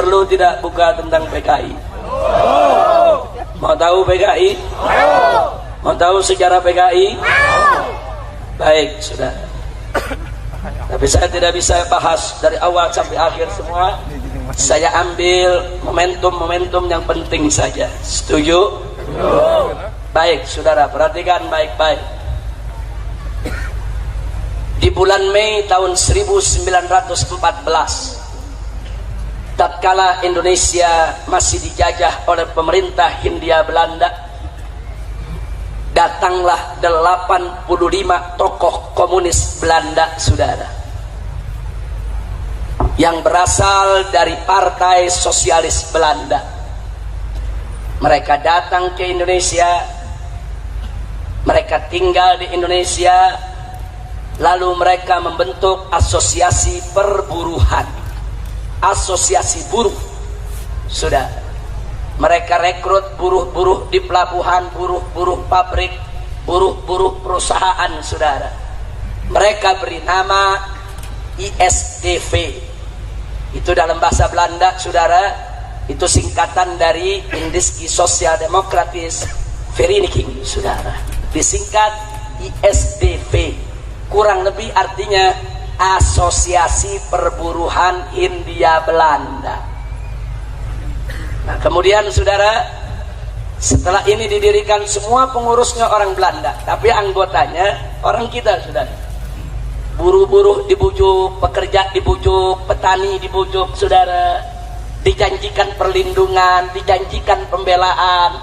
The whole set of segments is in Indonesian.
Perlu tidak buka tentang PKI? Mau tahu PKI? Mau tahu sejarah PKI? Baik, sudah. Tapi saya tidak bisa bahas dari awal sampai akhir semua. Saya ambil momentum-momentum yang penting saja. Setuju? Baik, saudara, perhatikan baik-baik. Di bulan Mei tahun 1914, tatkala Indonesia masih dijajah oleh pemerintah Hindia Belanda, datanglah 85 tokoh komunis Belanda, saudara, yang berasal dari Partai Sosialis Belanda. Mereka datang ke Indonesia, mereka tinggal di Indonesia, lalu mereka membentuk asosiasi perburuhan, asosiasi buruh. Sudah, mereka rekrut buruh-buruh di pelabuhan, buruh-buruh pabrik, buruh-buruh perusahaan, saudara. Mereka beri nama ISDV. Itu dalam bahasa Belanda, saudara, itu singkatan dari Indiski Sosial Demokratis Vereniging, saudara. Disingkat ISDV. Kurang lebih artinya Asosiasi Perburuhan Hindia Belanda. Nah, kemudian saudara, setelah ini didirikan, semua pengurusnya orang Belanda, tapi anggotanya orang kita, saudara. Buruh-buruh dibujuk, pekerja dibujuk, petani dibujuk, saudara. Dijanjikan perlindungan, dijanjikan pembelaan.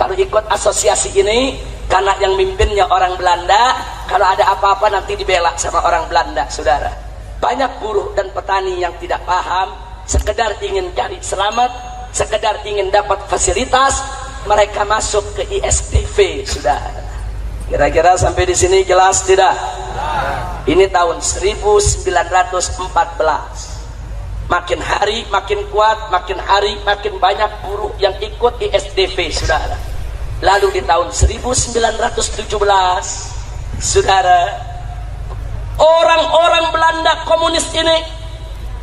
Kalau ikut asosiasi ini, karena yang mimpinnya orang Belanda, kalau ada apa-apa nanti dibela sama orang Belanda, saudara. Banyak buruh dan petani yang tidak paham, sekedar ingin cari selamat, sekedar ingin dapat fasilitas, mereka masuk ke ISDV, saudara. Kira-kira sampai di sini jelas tidak? Ini tahun 1914. Makin hari makin kuat, makin hari makin banyak buruh yang ikut ISDV, saudara. Lalu di tahun 1917, saudara, orang-orang Belanda komunis ini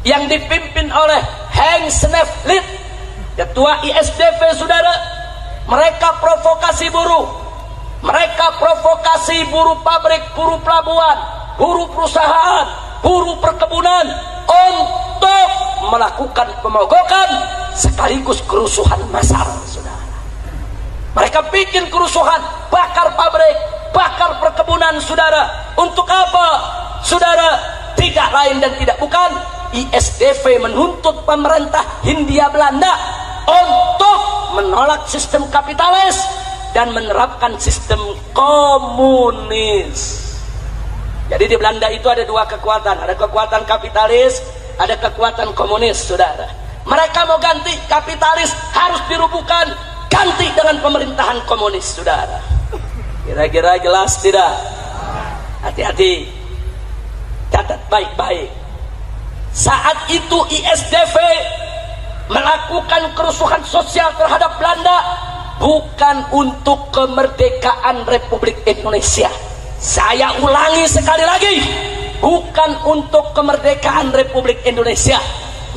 yang dipimpin oleh Henk Sneevliet, ketua ISDV, saudara, mereka provokasi buruh, mereka provokasi buruh pabrik, buruh pelabuhan, buruh perusahaan, buruh perkebunan untuk melakukan pemogokan sekaligus kerusuhan massal, saudara. Mereka bikin kerusuhan, bakar pabrik, bakar perkebunan, saudara. Untuk apa, saudara? Tidak lain dan tidak bukan, ISDV menuntut pemerintah Hindia Belanda untuk menolak sistem kapitalis dan menerapkan sistem komunis. Jadi di Belanda itu ada dua kekuatan, ada kekuatan kapitalis, ada kekuatan komunis, saudara. Mereka mau ganti kapitalis, harus dirubuhkan, ganti dengan pemerintahan komunis, saudara. Kira-kira jelas tidak? Hati-hati, catat baik-baik. Saat itu ISDV melakukan kerusuhan sosial terhadap Belanda bukan untuk kemerdekaan Republik Indonesia. Saya ulangi sekali lagi, bukan untuk kemerdekaan Republik Indonesia.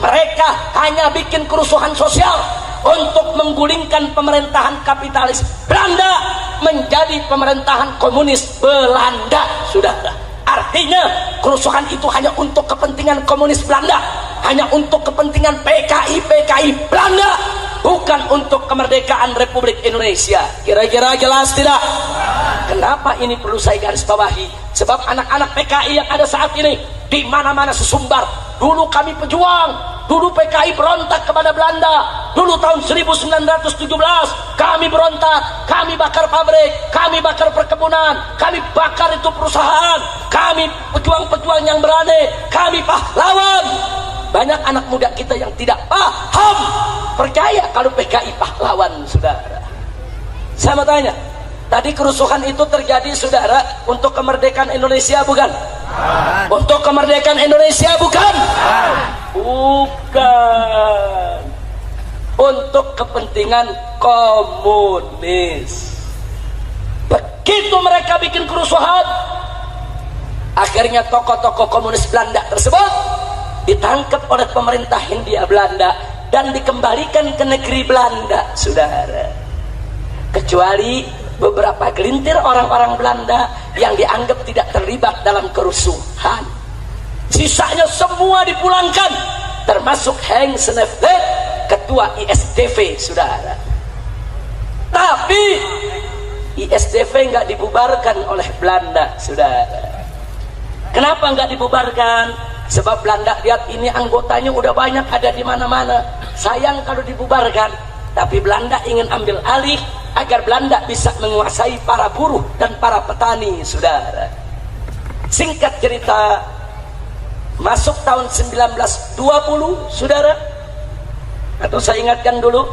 Mereka hanya bikin kerusuhan sosial untuk menggulingkan pemerintahan kapitalis Belanda menjadi pemerintahan komunis Belanda, saudara. Artinya kerusuhan itu hanya untuk kepentingan komunis Belanda, hanya untuk kepentingan PKI Belanda, bukan untuk kemerdekaan Republik Indonesia. Kira-kira jelas tidak? Kenapa ini perlu saya garis bawahi? Sebab anak-anak PKI yang ada saat ini di mana-mana sesumbar. Dulu kami pejuang, dulu PKI berontak kepada Belanda. Dulu tahun 1917 kami berontak, kami bakar pabrik, kami bakar perkebunan, kami bakar itu perusahaan. Kami pejuang-pejuang yang berani, kami pahlawan. Banyak anak muda kita yang tidak paham, percaya kalau PKI pahlawan, saudara. Saya mau tanya, tadi kerusuhan itu terjadi, saudara, untuk kemerdekaan Indonesia bukan? Untuk kemerdekaan Indonesia bukan? Bukan. Untuk kepentingan komunis. Begitu mereka bikin kerusuhan, akhirnya tokoh-tokoh komunis Belanda tersebut ditangkap oleh pemerintah Hindia Belanda, dan dikembalikan ke negeri Belanda, saudara. Kecuali beberapa gelintir orang-orang Belanda yang dianggap tidak terlibat dalam kerusuhan. Sisanya semua dipulangkan, termasuk Henk Sneevliet, ketua ISDV, saudara. Tapi ISDV nggak dibubarkan oleh Belanda, saudara. Kenapa nggak dibubarkan? Sebab Belanda lihat ini anggotanya udah banyak ada di mana-mana. Sayang kalau dibubarkan. Tapi Belanda ingin ambil alih agar Belanda bisa menguasai para buruh dan para petani, saudara. Singkat cerita, masuk tahun 1920, saudara. Atau saya ingatkan dulu.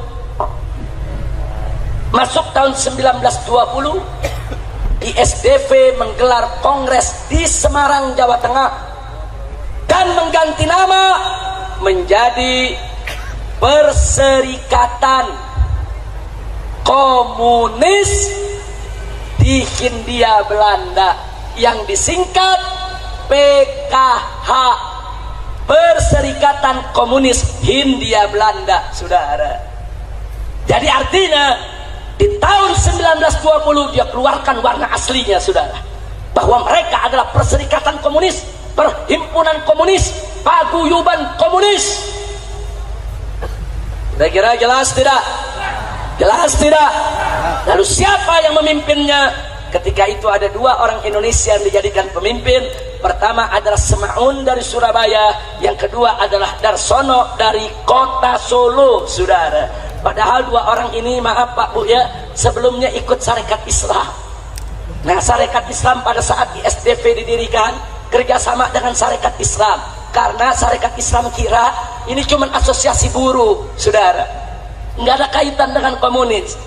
Masuk tahun 1920, ISDV menggelar kongres di Semarang, Jawa Tengah, dan mengganti nama menjadi Perserikatan Komunis di Hindia Belanda, yang disingkat PKH, Perserikatan Komunis Hindia Belanda, saudara. Jadi artinya di tahun 1920 dia keluarkan warna aslinya, saudara, bahwa mereka adalah Perserikatan Komunis, Perhimpunan Komunis, Paguyuban Komunis. Kira-kira jelas tidak? Jelas tidak? Lalu siapa yang memimpinnya? Ketika itu ada dua orang Indonesia yang dijadikan pemimpin. Pertama adalah Semaun dari Surabaya, yang kedua adalah Darsono dari kota Solo, saudara. Padahal dua orang ini, maaf Pak Bu ya, sebelumnya ikut Sarekat Islam. Nah, Sarekat Islam pada saat ISDV didirikan kerjasama dengan Sarekat Islam, karena Sarekat Islam kira ini cuma asosiasi buruh, saudara, nggak ada kaitan dengan komunis.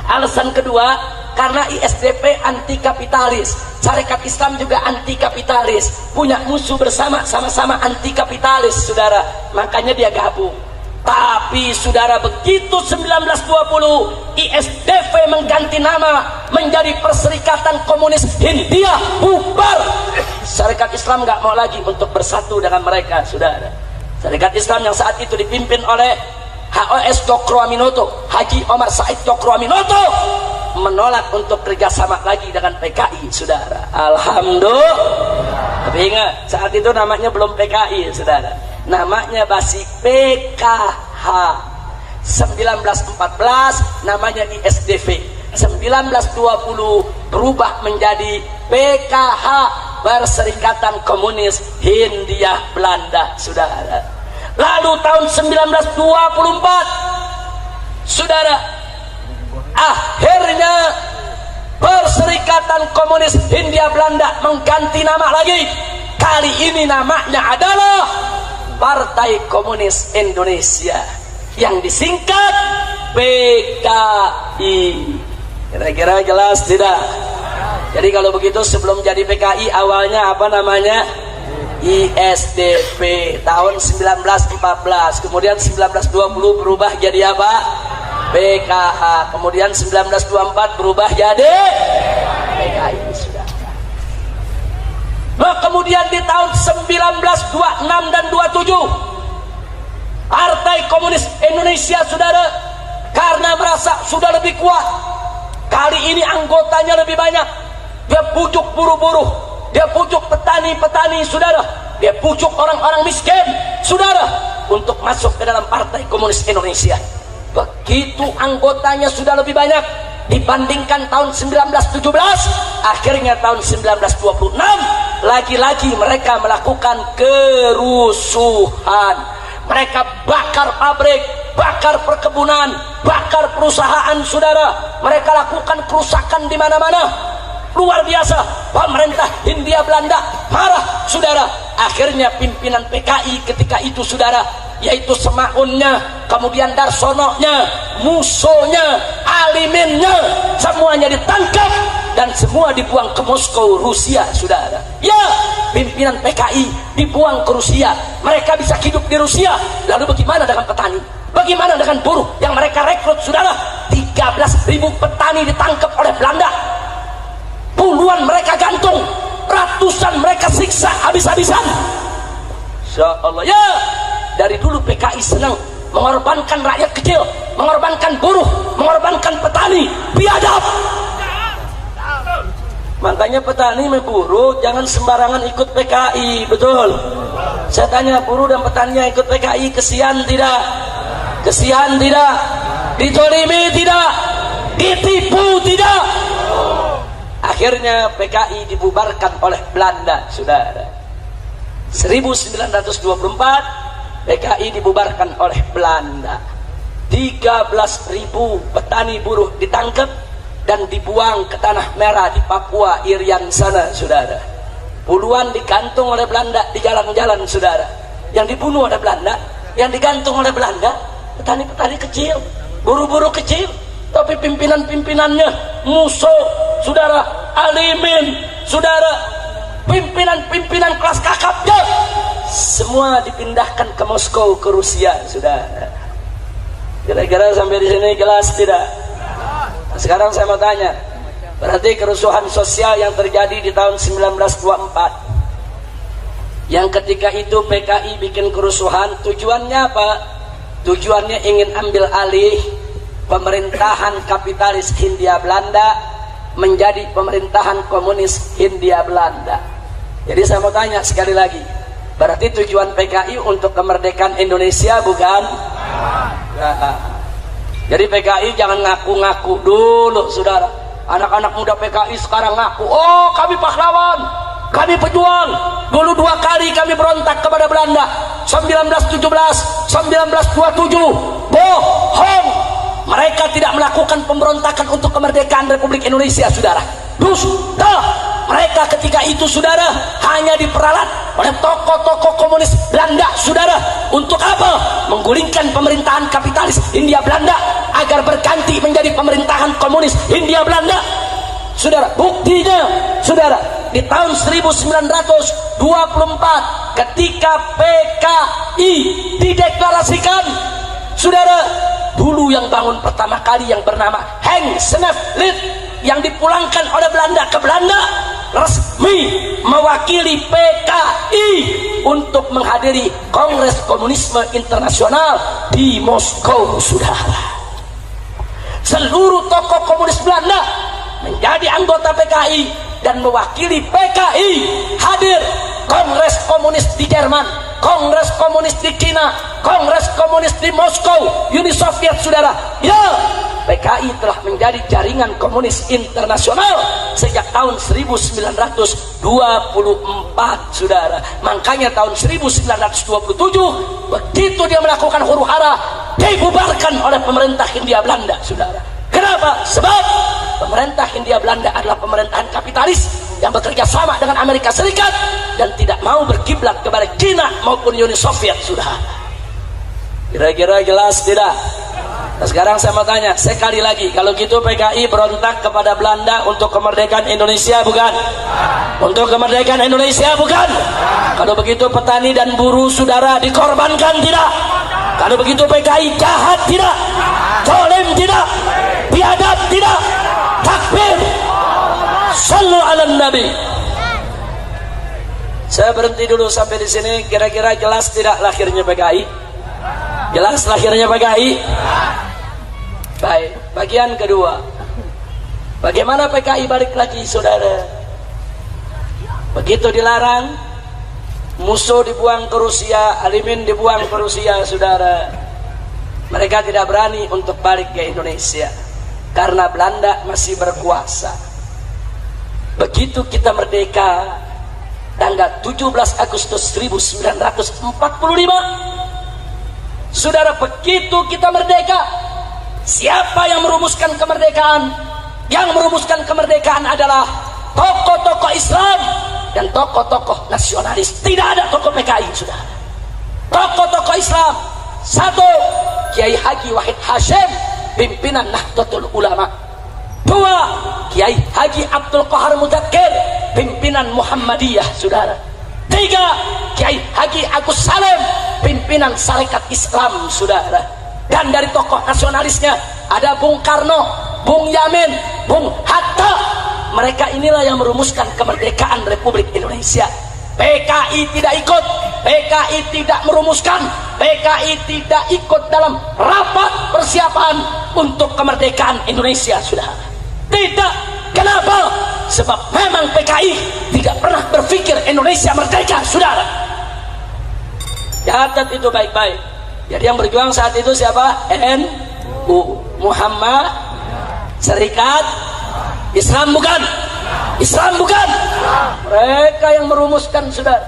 Alasan kedua, karena ISDP anti kapitalis, Sarekat Islam juga anti kapitalis, punya musuh bersama, sama-sama anti kapitalis, saudara, makanya dia gabung. Tapi saudara, begitu 1920 ISDV mengganti nama menjadi Perserikatan Komunis Hindia, bubar. Sarekat Islam nggak mau lagi untuk bersatu dengan mereka, saudara. Sarekat Islam yang saat itu dipimpin oleh HOS Cokroaminoto, Haji Omar Said Cokroaminoto, menolak untuk kerjasama lagi dengan PKI, saudara. Alhamdulillah. Tapi ingat, saat itu namanya belum PKI, saudara, namanya masih PKH. 1914 namanya ISDV, 1920 berubah menjadi PKH, Perserikatan Komunis Hindia Belanda, saudara. Lalu tahun 1924, saudara, akhirnya Perserikatan Komunis Hindia Belanda mengganti nama lagi. Kali ini namanya adalah Partai Komunis Indonesia, yang disingkat PKI. Kira-kira jelas tidak? Jadi kalau begitu, sebelum jadi PKI awalnya apa namanya? ISDP. Tahun 1914, kemudian 1920 berubah jadi apa? PKH. Kemudian 1924 berubah jadi PKI, sudah. Nah, kemudian di tahun 1926 dan 27, Partai Komunis Indonesia, saudara, karena merasa sudah lebih kuat, kali ini anggotanya lebih banyak, dia pujuk buruh-buruh, dia pujuk petani-petani, saudara, dia pujuk orang-orang miskin, saudara, untuk masuk ke dalam Partai Komunis Indonesia. Begitu anggotanya sudah lebih banyak dibandingkan tahun 1917, akhirnya tahun 1926 lagi-lagi mereka melakukan kerusuhan. Mereka bakar pabrik, bakar perkebunan, bakar perusahaan, saudara. Mereka lakukan kerusakan di mana-mana. Luar biasa. Pemerintah Hindia Belanda marah, saudara. Akhirnya pimpinan PKI ketika itu, saudara, yaitu Semaunnya, kemudian Darsononya, Musonya, Aliminnya, semuanya ditangkap dan semua dibuang ke Moskow, Rusia, saudara. Ya, pimpinan PKI dibuang ke Rusia. Mereka bisa hidup di Rusia. Lalu bagaimana dengan petani? Bagaimana dengan buruh yang mereka rekrut, saudara? 13.000 petani ditangkap oleh Belanda. Puluhan mereka gantung, ratusan mereka siksa habis-habisan. Insya Allah. Ya, dari dulu PKI senang mengorbankan rakyat kecil, mengorbankan buruh, mengorbankan petani, biadab. Makanya petani sama buruh jangan sembarangan ikut PKI, betul? Saya tanya, buruh dan petani yang ikut PKI kesian tidak? Kesian tidak? Ditolimi tidak? Ditipu tidak? Akhirnya PKI dibubarkan oleh Belanda, saudara. 1924 PKI dibubarkan oleh Belanda. 13.000 petani buruh ditangkap dan dibuang ke tanah merah di Papua Irian sana, saudara. Puluhan digantung oleh Belanda di jalan-jalan, saudara. Yang dibunuh oleh Belanda, yang digantung oleh Belanda, petani-petani kecil, buruh-buruh kecil, tapi pimpinan-pimpinannya musuh, saudara, alimin, saudara, pimpinan-pimpinan kelas kakapnya semua dipindahkan ke Moskow, ke Rusia, saudara. Kira-kira sampai di sini jelas tidak? Sekarang saya mau tanya, berarti kerusuhan sosial yang terjadi di tahun 1924, yang ketika itu PKI bikin kerusuhan, tujuannya apa? Tujuannya ingin ambil alih pemerintahan kapitalis Hindia Belanda menjadi pemerintahan komunis Hindia Belanda. Jadi saya mau tanya sekali lagi, berarti tujuan PKI untuk kemerdekaan Indonesia, bukan? Jadi PKI jangan ngaku-ngaku dulu, saudara. Anak-anak muda PKI sekarang ngaku, oh kami pahlawan, kami pejuang. Dulu 2 kali kami berontak kepada Belanda, 1917, 1927. Bohong. Mereka tidak melakukan pemberontakan untuk kemerdekaan Republik Indonesia, saudara. Dusta. Mereka ketika itu, saudara, hanya diperalat oleh tokoh-tokoh komunis Belanda, saudara. Untuk apa? Menggulingkan pemerintahan kapitalis Hindia Belanda agar berganti menjadi pemerintahan komunis Hindia Belanda. Saudara, buktinya, saudara, di tahun 1924 ketika PKI dideklarasikan, saudara, dulu yang bangun pertama kali yang bernama Henk Sneevliet yang dipulangkan oleh Belanda ke Belanda resmi mewakili PKI untuk menghadiri Kongres Komunisme Internasional di Moskow, saudara. Seluruh tokoh komunis Belanda menjadi anggota PKI dan mewakili PKI hadir Kongres Komunis di Jerman, Kongres Komunis di Cina, Kongres Komunis di Moskow, Uni Soviet, saudara. Ya, PKI telah menjadi jaringan komunis internasional sejak tahun 1924, saudara. Makanya tahun 1927 begitu dia melakukan huru-hara, dibubarkan oleh pemerintah Hindia Belanda, saudara. Kenapa? Sebab pemerintah Hindia Belanda adalah pemerintahan kapitalis yang bekerja sama dengan Amerika Serikat dan tidak mau berkiblat kepada Cina maupun Uni Soviet, saudara. Kira-kira jelas tidak? Nah, sekarang saya mau tanya sekali lagi, kalau gitu PKI berontak kepada Belanda untuk kemerdekaan Indonesia, bukan? Untuk kemerdekaan Indonesia, bukan? Kalau begitu petani dan buruh, saudara, dikorbankan tidak? Kalau begitu PKI jahat tidak? Zalim tidak? Biadab tidak? Takbir! Sallu ala Nabi. Saya berhenti dulu sampai di sini. Kira-kira jelas tidak lahirnya PKI? Jelas lahirnya PKI? Baik, bagian kedua, bagaimana PKI balik lagi, saudara? Begitu dilarang, musuh dibuang ke Rusia, alimin dibuang ke Rusia, saudara. Mereka tidak berani untuk balik ke Indonesia karena Belanda masih berkuasa. Begitu kita merdeka tanggal 17 Agustus 1945, saudara, begitu kita merdeka, siapa yang merumuskan kemerdekaan? Yang merumuskan kemerdekaan adalah tokoh-tokoh Islam dan tokoh-tokoh nasionalis. Tidak ada tokoh PKI, saudara. Tokoh-tokoh Islam, satu, Kiai Haji Wahid Hashim, pimpinan Nahdlatul Ulama. Dua, Kiai Haji Abdul Qahar Mudzakkir, pimpinan Muhammadiyah, saudara. Tiga, Kiai Haji Agus Salim, pimpinan Sarekat Islam, saudara. Dan dari tokoh nasionalisnya ada Bung Karno, Bung Yamin, Bung Hatta. Mereka inilah yang merumuskan kemerdekaan Republik Indonesia. PKI tidak ikut, PKI tidak merumuskan, PKI tidak ikut dalam rapat persiapan untuk kemerdekaan Indonesia, saudara. Tidak. Kenapa? Sebab memang PKI tidak pernah berpikir Indonesia merdeka, saudara. Catat itu baik-baik. Jadi yang berjuang saat itu siapa? NU, Muhammad Serikat Islam, bukan? Islam bukan? Mereka yang merumuskan, saudara.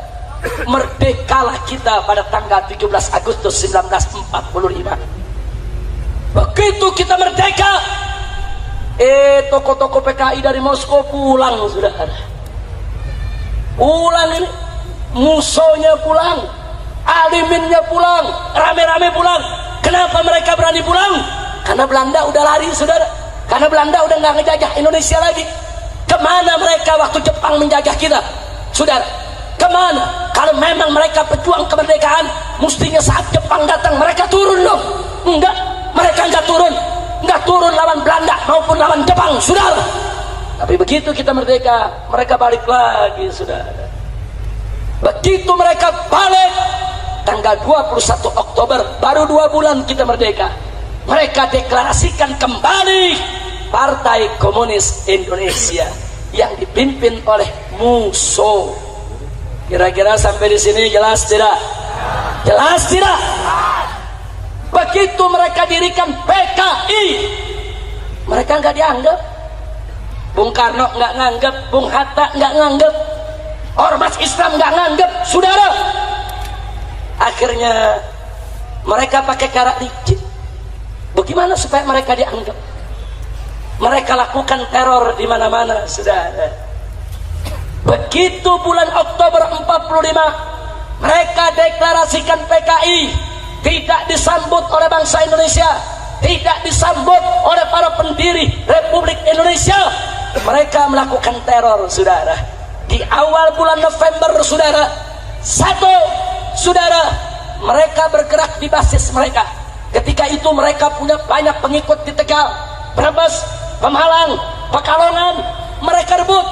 Merdekalah kita pada tanggal 17 Agustus 1945. Begitu kita merdeka, tokoh-tokoh PKI dari Moskow pulang, saudara. Pulang ini, musuhnya pulang, aliminnya pulang, rame-rame pulang. Kenapa mereka berani pulang? Karena Belanda udah lari, saudara. Karena Belanda udah nggak ngejajah Indonesia lagi. Kemana mereka waktu Jepang menjajah kita, saudara? Kemana? Kalau memang mereka pejuang kemerdekaan, mestinya saat Jepang datang mereka turun dong. Enggak, mereka enggak turun. Enggak turun lawan Belanda maupun lawan Jepang, saudara. Tapi begitu kita merdeka, mereka balik lagi, saudara. Begitu mereka balik, tanggal 21 Oktober, baru 2 bulan kita merdeka, mereka deklarasikan kembali Partai Komunis Indonesia yang dipimpin oleh Musso. Kira-kira sampai di sini jelas tidak? Jelas tidak? Begitu mereka dirikan PKI, mereka nggak dianggap. Bung Karno nggak nganggap, Bung Hatta nggak nganggap, ormas Islam nggak nganggap, saudara. Akhirnya mereka pakai cara licik. Bagaimana supaya mereka dianggap? Mereka lakukan teror di mana-mana, saudara. Begitu bulan Oktober 45, mereka deklarasikan PKI, tidak disambut oleh bangsa Indonesia, tidak disambut oleh para pendiri Republik Indonesia. Mereka melakukan teror, saudara. Di awal bulan November, saudara, saudara, mereka bergerak di basis mereka. Ketika itu mereka punya banyak pengikut di Tegal, Brebes, Pemalang, Pekalongan. Mereka rebut,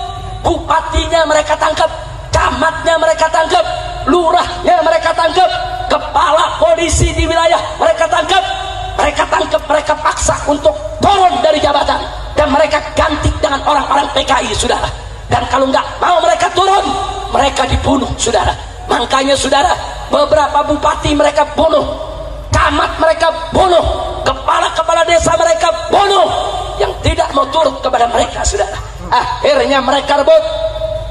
bupatinya mereka tangkap, camatnya mereka tangkap, lurahnya mereka tangkap, kepala polisi di wilayah mereka tangkap, mereka paksa untuk turun dari jabatan, dan mereka ganti dengan orang-orang PKI, saudara. Dan kalau nggak mau mereka turun, mereka dibunuh, saudara. Makanya, saudara, beberapa bupati mereka bunuh, camat mereka bunuh, kepala-kepala desa mereka bunuh, yang tidak mau turut kepada mereka, saudara. Akhirnya mereka rebut,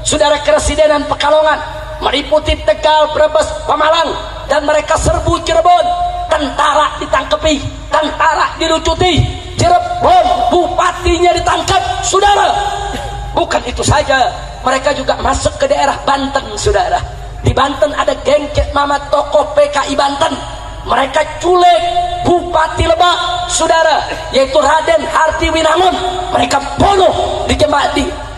saudara, Keresidenan Pekalongan, meliputi Tegal, Brebes, Pemalang, dan mereka serbu Cirebon. Tentara ditangkepi, tentara dilucuti, Cirebon bupatinya ditangkap, saudara. Bukan itu saja, mereka juga masuk ke daerah Banten, saudara. Di Banten ada geng Cek Mama tokoh PKI Banten. Mereka culik Bupati Lebak, saudara, yaitu Raden Harti Winangun. Mereka bunuh di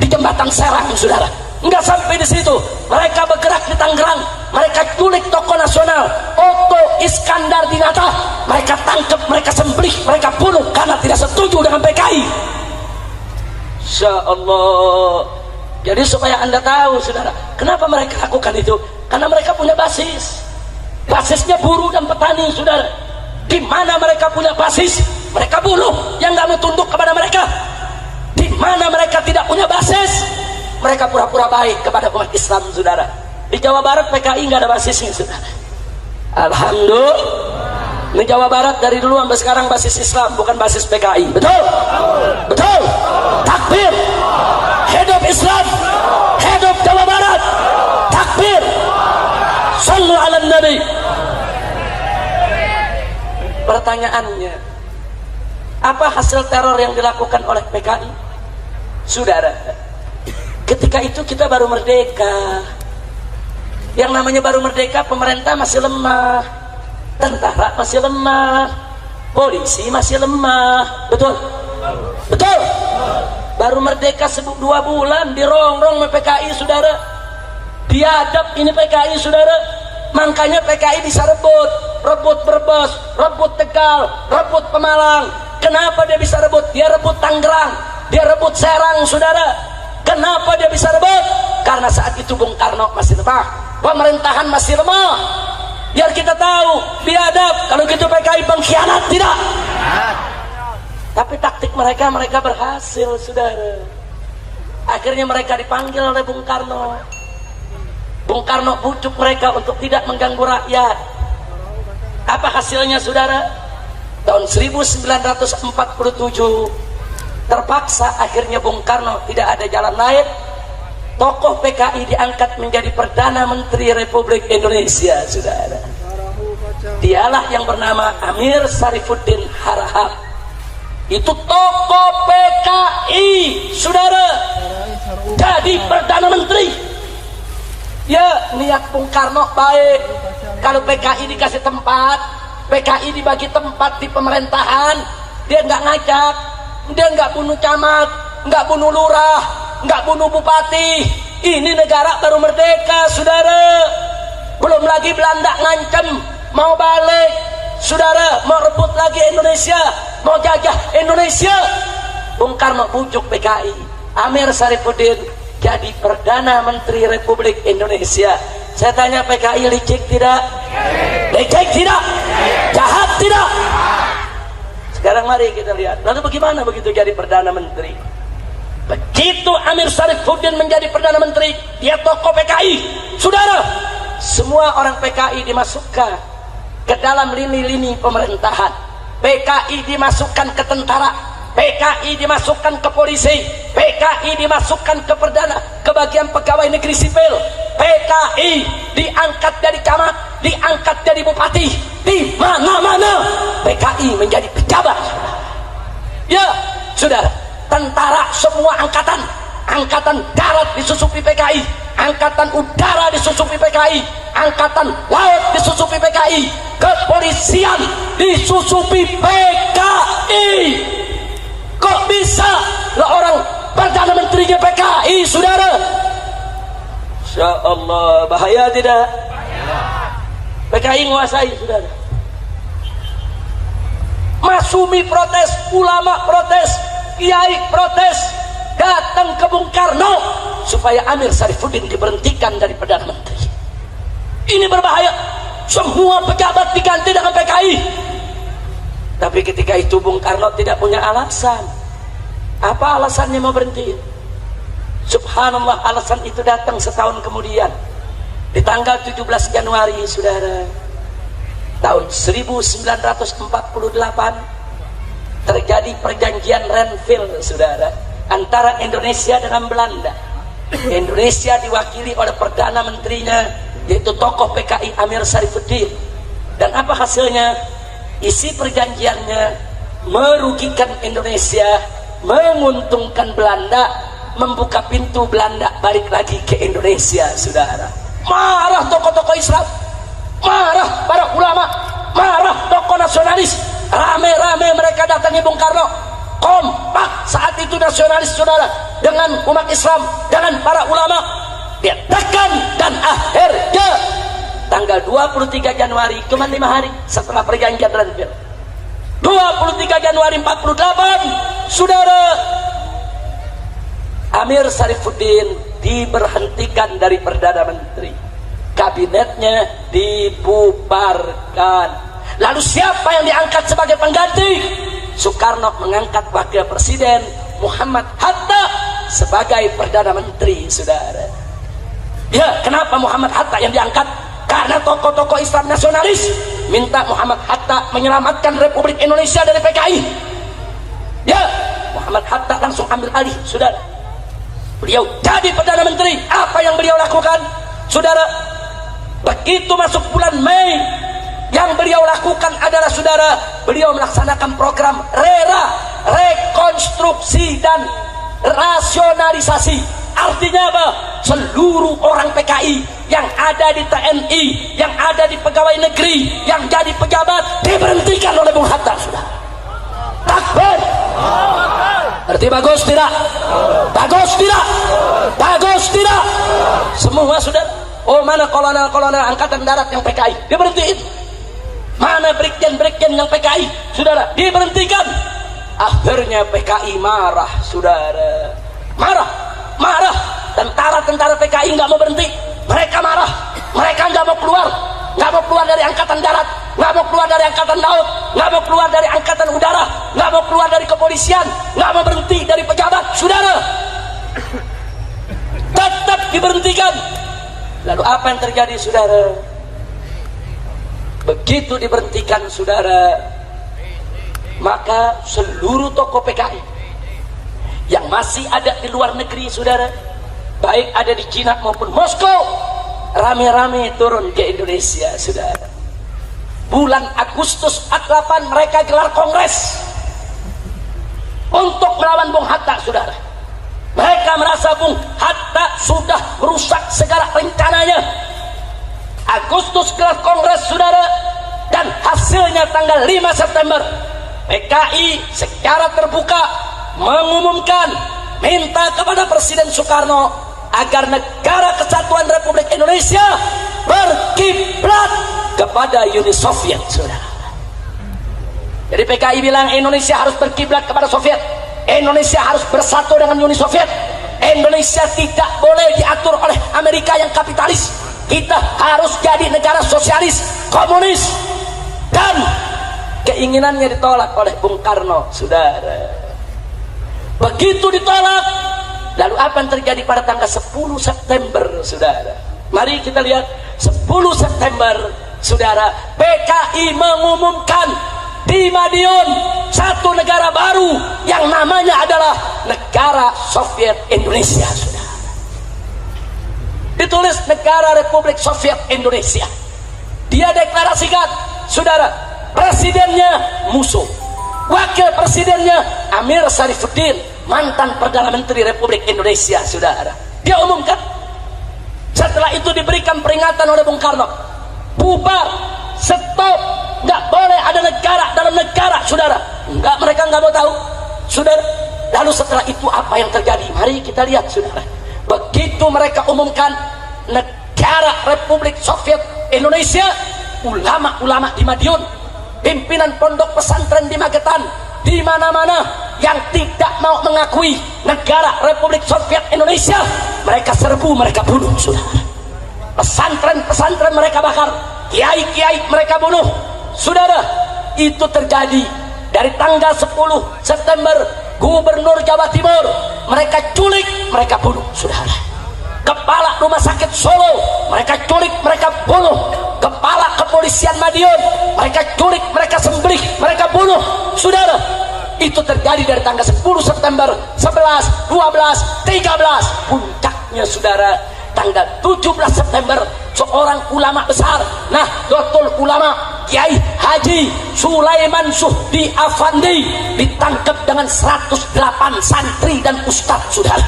jembatan Serang, saudara. Enggak sampai di situ, mereka bergerak di Tangerang. Mereka culik tokoh nasional Otto Iskandar Dinata. Mereka tangkap, mereka sembelih, mereka bunuh karena tidak setuju dengan PKI. Insya Allah. Jadi supaya anda tahu, saudara, kenapa mereka lakukan itu? Karena mereka punya basis. Basisnya buruh dan petani, saudara. Di mana mereka punya basis, mereka bunuh yang nggak mau tunduk kepada mereka. Di mana mereka tidak punya basis, mereka pura-pura baik kepada umat Islam, saudara. Di Jawa Barat PKI nggak ada basisnya, saudara. Alhamdulillah. Di Jawa Barat dari dulu sampai sekarang basis Islam, bukan basis PKI. Betul? Betul? Takbir. Hidup Islam, hidup Jawa Barat. Takbir. Sallu ala Nabi. Pertanyaannya, apa hasil teror yang dilakukan oleh PKI? Saudara, ketika itu kita baru merdeka. Yang namanya baru merdeka, pemerintah masih lemah, tentara masih lemah, polisi masih lemah. Betul? Betul? Baru merdeka 2 bulan dirongrong sama PKI, saudara. Biadab ini PKI, saudara. Makanya PKI bisa rebut Brebes, rebut Tegal, rebut Pemalang. Kenapa dia bisa rebut? Dia rebut Tangerang, dia rebut Serang, saudara. Kenapa dia bisa rebut? Karena saat itu Bung Karno masih lemah, pemerintahan masih lemah. Biar kita tahu, biadab. Kalau gitu PKI pengkhianat, tidak. Tapi taktik mereka berhasil, saudara. Akhirnya mereka dipanggil oleh Bung Karno. Bung Karno bujuk mereka untuk tidak mengganggu rakyat. Apa hasilnya, saudara? Tahun 1947 terpaksa akhirnya Bung Karno tidak ada jalan lain. Tokoh PKI diangkat menjadi Perdana Menteri Republik Indonesia, saudara. Dialah yang bernama Amir Syarifuddin Harahap. Itu tokoh PKI, saudara, jadi Perdana Menteri. Ya, niat Bung Karno baik. Kalau PKI dikasih tempat, PKI dibagi tempat di pemerintahan, dia nggak ngajak, dia nggak bunuh camat, nggak bunuh lurah, nggak bunuh bupati. Ini negara baru merdeka, saudara. Belum lagi Belanda ngancem mau balik, saudara, mau rebut lagi Indonesia, mau jajah Indonesia. Bung Karno bujuk PKI, Amir Syarifuddin jadi Perdana Menteri Republik Indonesia. Saya tanya, PKI licik tidak? Licik tidak? Jahat tidak? Sekarang mari kita lihat, lalu bagaimana begitu jadi Perdana Menteri? Begitu Amir Syarifuddin menjadi Perdana Menteri, dia tokoh PKI, saudara. Semua orang PKI dimasukkan ke dalam lini-lini pemerintahan. PKI dimasukkan ke tentara, PKI dimasukkan ke polisi, PKI dimasukkan ke bagian pegawai negeri sipil. PKI diangkat dari camat, diangkat dari bupati, di mana-mana PKI menjadi pejabat. Ya, saudara. Tentara semua angkatan darat disusupi PKI, angkatan udara disusupi PKI, angkatan laut disusupi PKI, kepolisian disusupi PKI. Kok bisa lah orang Perdana Menterinya PKI, saudara? Insya Allah, bahaya tidak? PKI menguasai, saudara. Masumi protes, ulama protes, kiai protes, datang ke Bung Karno supaya Amir Syarifuddin diberhentikan dari Perdana Menteri. Ini berbahaya. Semua pejabat diganti dengan PKI. Tapi ketika itu Bung Karno tidak punya alasan. Apa alasannya mau berhenti? Subhanallah, alasan itu datang setahun kemudian. Di tanggal 17 Januari, saudara, tahun 1948 terjadi perjanjian Renville, saudara, antara Indonesia dengan Belanda. Indonesia diwakili oleh Perdana Menterinya, yaitu tokoh PKI Amir Syarifuddin. Dan apa hasilnya? Isi perjanjiannya merugikan Indonesia, menguntungkan Belanda, membuka pintu Belanda balik lagi ke Indonesia, saudara. Marah tokoh-tokoh Islam, marah para ulama, marah tokoh nasionalis. Rame-rame mereka datangi Bung Karno. Kompak saat itu nasionalis, saudara, dengan umat Islam, dengan para ulama. Dia tekan, dan akhirnya tanggal 23 Januari, cuma 5 hari setelah perjanjian Renville, 23 Januari 48, saudara, Amir Syarifuddin diberhentikan dari Perdana Menteri. Kabinetnya dibubarkan. Lalu siapa yang diangkat sebagai pengganti? Soekarno mengangkat Wakil Presiden Muhammad Hatta sebagai Perdana Menteri, saudara. Ya, kenapa Muhammad Hatta yang diangkat? Karena tokoh-tokoh Islam nasionalis minta Muhammad Hatta menyelamatkan Republik Indonesia dari PKI. Ya, Muhammad Hatta langsung ambil alih, saudara. Beliau jadi Perdana Menteri. Apa yang beliau lakukan, saudara? Begitu masuk bulan Mei, yang beliau lakukan adalah, saudara, beliau melaksanakan program RERA, rekonstruksi dan rasionalisasi. Artinya apa? Seluruh orang PKI yang ada di TNI, yang ada di pegawai negeri, yang jadi pejabat diberhentikan oleh Bung Hatta, saudara. Takbir. Berarti bagus tidak? Bagus tidak? Bagus tidak? Semua, saudara. Oh, mana kolonel-kolonel angkatan darat yang PKI diberhentiin? Mana brigjen-brigjen yang PKI, saudara, diberhentikan? Akhirnya PKI marah, saudara. marah. Tentara-tentara PKI nggak mau berhenti, mereka marah, mereka nggak mau keluar dari angkatan darat, nggak mau keluar dari angkatan laut, nggak mau keluar dari angkatan udara, nggak mau keluar dari kepolisian, nggak mau berhenti dari pejabat. Saudara, tetap diberhentikan. Lalu apa yang terjadi, saudara? Begitu diberhentikan, saudara, maka seluruh tokoh PKI yang masih ada di luar negeri, saudara, baik ada di Cina maupun Moskow, rame-rame turun ke Indonesia, saudara. Bulan Agustus 48 mereka gelar kongres untuk melawan Bung Hatta, saudara. Mereka merasa Bung Hatta sudah merusak segala rencananya. Agustus gelar kongres, saudara, dan hasilnya tanggal 5 September PKI secara terbuka mengumumkan, minta kepada Presiden Soekarno agar negara kesatuan Republik Indonesia berkiblat kepada Uni Soviet, saudara. Jadi PKI bilang Indonesia harus berkiblat kepada Soviet, Indonesia harus bersatu dengan Uni Soviet, Indonesia tidak boleh diatur oleh Amerika yang kapitalis, kita harus jadi negara sosialis, komunis. Dan keinginannya ditolak oleh Bung Karno, saudara. Begitu ditolak, lalu apa yang terjadi pada tanggal 10 September, saudara? Mari kita lihat 10 September, saudara, PKI mengumumkan di Madiun satu negara baru yang namanya adalah Negara Soviet Indonesia, saudara. Ditulis Negara Republik Soviet Indonesia. Dia deklarasikan, saudara, presidennya musuh, wakil presidennya Amir Sarifuddin, mantan Perdana Menteri Republik Indonesia, saudara. Dia umumkan. Setelah itu diberikan peringatan oleh Bung Karno, bubar, stop, nggak boleh ada negara dalam negara, saudara. Nggak, mereka nggak mau tahu, saudara. Lalu setelah itu apa yang terjadi? Mari kita lihat, saudara. Begitu mereka umumkan Negara Republik Soviet Indonesia, ulama-ulama di Madiun, pimpinan pondok pesantren di Magetan, di mana-mana yang tidak mau mengakui Negara Republik Soviet Indonesia, mereka serbu, mereka bunuh, saudara. Pesantren-pesantren mereka bakar, kiai-kiai mereka bunuh, saudara. Itu terjadi dari tanggal 10 September. Gubernur Jawa Timur mereka culik, mereka bunuh, saudara. Kepala Rumah Sakit Solo mereka culik, mereka bunuh. Kepala Kepolisian Madiun mereka culik, mereka sembelih, mereka bunuh, saudara. Itu terjadi dari tanggal 10 September, 11, 12, 13. Puncaknya, saudara, tanggal 17 September seorang ulama besar, Nahdlatul Ulama, Kiai Haji Sulaiman Suhdi Afandi, ditangkap dengan 108 santri dan ustadz, saudara.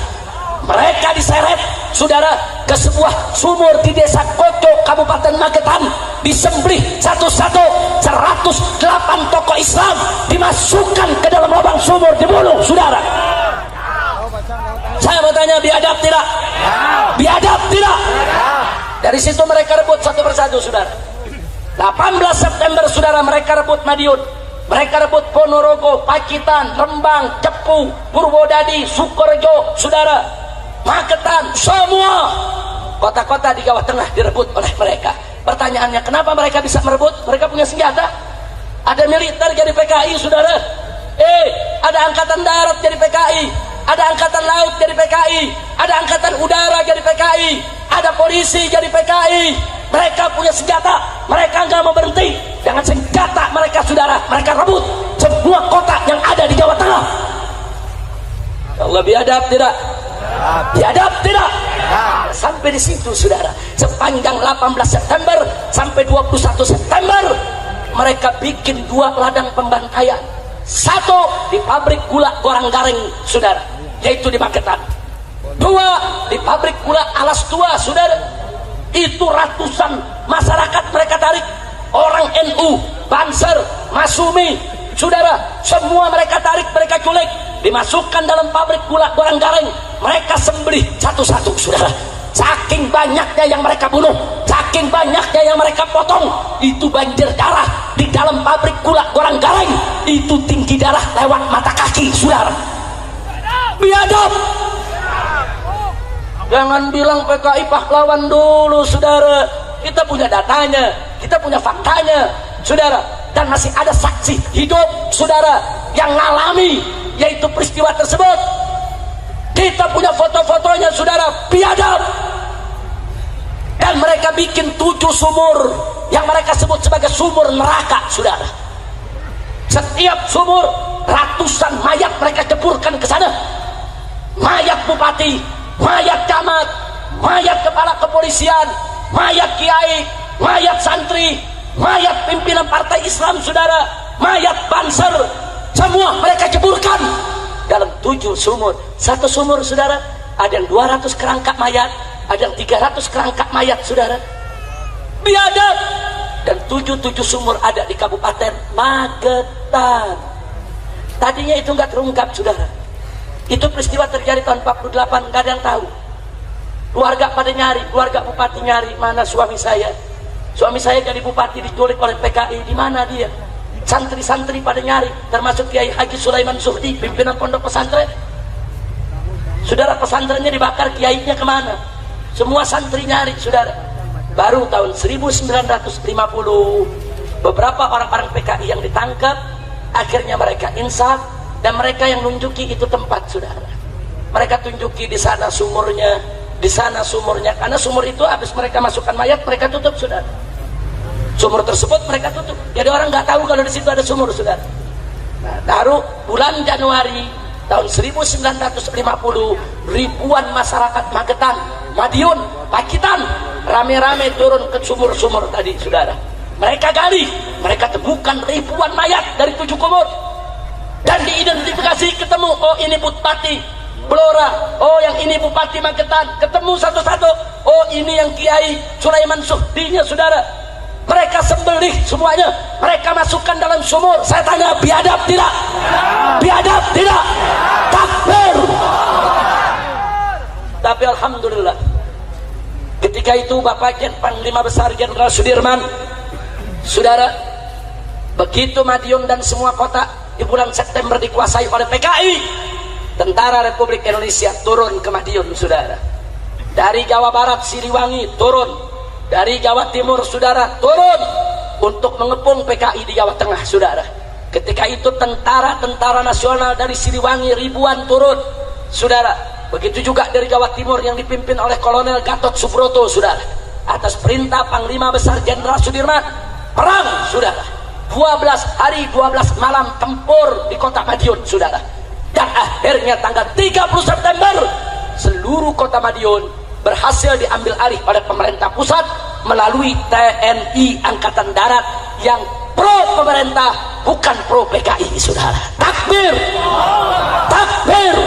Mereka diseret, saudara, ke sebuah sumur di desa Koco, Kabupaten Magetan, disembelih satu-satu. 108 tokoh Islam dimasukkan ke dalam lubang sumur, dibunuh, saudara. Saya bertanya, biadab tidak? Biadab tidak? Dari situ mereka rebut satu persatu, saudara. 18 September, saudara, mereka rebut Madiun, mereka rebut Ponorogo, Pacitan, Rembang, Cepu, Purwodadi, Sukorejo, saudara, Magetan, semua kota-kota di Jawa Tengah direbut oleh mereka. Pertanyaannya, kenapa mereka bisa merebut? Mereka punya senjata, ada militer jadi PKI, saudara. Ada angkatan darat jadi PKI, ada angkatan laut jadi PKI, ada angkatan udara jadi PKI, ada polisi jadi PKI. Mereka punya senjata, mereka nggak mau berhenti dengan senjata mereka, saudara. Mereka rebut semua kota yang ada di Jawa Tengah. Ya Allah, biadab tidak? Biadab tidak? Sampai di situ, saudara. Sepanjang 18 September sampai 21 September mereka bikin 2 ladang pembantaian. Satu di pabrik gula Gorang Garing, saudara, yaitu di Magetan. 2 di pabrik gula Alas Tua, saudara. Itu ratusan masyarakat mereka tarik, orang NU, Banser, Masumi, saudara, semua mereka tarik, mereka culik, dimasukkan dalam pabrik gula Gorang Garing. Mereka sembelih satu-satu, saudara. Saking banyaknya yang mereka bunuh, saking banyaknya yang mereka potong, itu banjir darah di dalam pabrik gula Gorang Garing. Itu tinggi darah lewat mata kaki, saudara. Biadab. Jangan bilang PKI pahlawan dulu, saudara. Kita punya datanya, kita punya faktanya, saudara. Dan masih ada saksi hidup, saudara, yang ngalami yaitu peristiwa tersebut. Kita punya foto-fotonya, saudara, biadab. Dan mereka bikin 7 sumur yang mereka sebut sebagai sumur neraka, saudara. Setiap sumur ratusan mayat mereka ceburkan ke sana. Mayat bupati, mayat camat, mayat kepala kepolisian, mayat kiai, mayat santri, mayat pimpinan partai Islam, saudara, mayat banser, semua mereka ceburkan dalam 7 sumur. Satu sumur, saudara, ada yang 200 kerangka mayat, ada yang 300 kerangka mayat, saudara. Biadab. Dan 7 sumur ada di Kabupaten Magetan. Tadinya itu nggak terungkap, saudara. Itu peristiwa terjadi tahun 48, nggak ada yang tahu. Keluarga pada nyari, keluarga bupati nyari, mana suami saya? Suami saya jadi bupati diculik oleh PKI, di mana dia? Santri-santri pada nyari, termasuk Kiai Haji Sulaiman Suhdi, pimpinan pondok pesantren. Saudara, pesantrennya dibakar, kiainya kemana? Semua santri nyari, saudara. Baru tahun 1950 beberapa orang-orang PKI yang ditangkap, akhirnya mereka insaf dan mereka yang nunjuki itu tempat, saudara. Mereka tunjuki di sana sumurnya, di sana sumurnya, karena sumur itu habis mereka masukkan mayat mereka tutup, saudara. Sumur tersebut mereka tutup, jadi orang nggak tahu kalau di situ ada sumur, saudara. Nah, baru bulan Januari tahun 1950 ribuan masyarakat Magetan, Madiun, Pacitan rame-rame turun ke sumur-sumur tadi, saudara. Mereka gali, mereka temukan ribuan mayat dari 7 kubur dan diidentifikasi, ketemu, oh ini Bupati Blora, oh yang ini Bupati Magetan, ketemu satu-satu, oh ini yang Kiai Sulaiman Suhdinya, saudara. Mereka sembelih semuanya, mereka masukkan dalam sumur. Saya tanya, biadab tidak? Biadab tidak? Takbir. Tapi alhamdulillah, ketika itu Bapak Panglima Besar Jenderal Sudirman, saudara, begitu Madiun dan semua kota di bulan September dikuasai oleh PKI, Tentara Republik Indonesia turun ke Madiun, saudara. Dari Jawa Barat Siliwangi turun, dari Jawa Timur, saudara, turun untuk mengepung PKI di Jawa Tengah, saudara. Ketika itu tentara nasional dari Siliwangi ribuan turun, saudara. Begitu juga dari Jawa Timur yang dipimpin oleh Kolonel Gatot Subroto, saudara. Atas perintah Panglima Besar Jenderal Sudirman, perang, saudara. 12 hari 12 malam tempur di kota Madiun, saudara. Dan akhirnya tanggal 30 September seluruh kota Madiun berhasil diambil alih oleh pemerintah pusat melalui TNI Angkatan Darat yang pro pemerintah, bukan pro PKI, saudara. Takbir, takbir.